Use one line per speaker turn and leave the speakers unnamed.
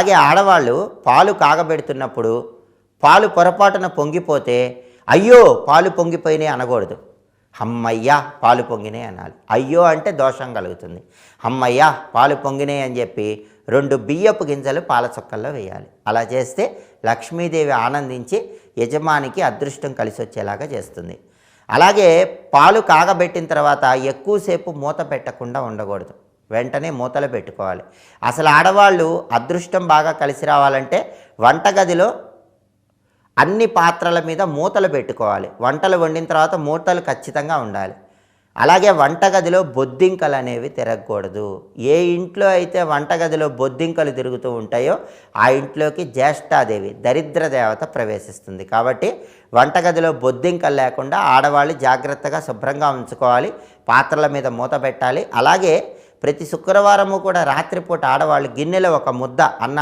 అలాగే ఆడవాళ్ళు పాలు కాగబెడుతున్నప్పుడు పాలు పొరపాటున పొంగిపోతే అయ్యో పాలు పొంగిపోయినాయి అనకూడదు. అమ్మయ్యా పాలు పొంగినాయి అనాలి. అయ్యో అంటే దోషం కలుగుతుంది. అమ్మయ్యా పాలు పొంగినాయి అని చెప్పి 2 బియ్యపు గింజలు పాల చుక్కల్లో వేయాలి. అలా చేస్తే లక్ష్మీదేవి ఆనందించి యజమానికి అదృష్టం కలిసి వచ్చేలాగా చేస్తుంది. అలాగే పాలు కాగబెట్టిన తర్వాత ఎక్కువసేపు మూత పెట్టకుండా ఉండకూడదు. వెంటనే మూతలు పెట్టుకోవాలి. అసలు ఆడవాళ్ళు అదృష్టం బాగా కలిసి రావాలంటే వంటగదిలో అన్ని పాత్రల మీద మూతలు పెట్టుకోవాలి. వంటలు వండిన తర్వాత మూతలు ఖచ్చితంగా ఉండాలి. అలాగే వంటగదిలో బొద్దింకలు అనేవి తిరగకూడదు. ఏ ఇంట్లో అయితే వంటగదిలో బొద్దింకలు తిరుగుతూ ఉంటాయో ఆ ఇంట్లోకి జ్యేష్ఠాదేవి దరిద్ర దేవత ప్రవేశిస్తుంది. కాబట్టి వంటగదిలో బొద్దింకలు లేకుండా ఆడవాళ్ళు జాగ్రత్తగా శుభ్రంగా ఉంచుకోవాలి. పాత్రల మీద మూత పెట్టాలి. అలాగే ప్రతి శుక్రవారము కూడా రాత్రిపూట ఆడవాళ్ళు గిన్నెలో ఒక ముద్ద అన్నాన్ని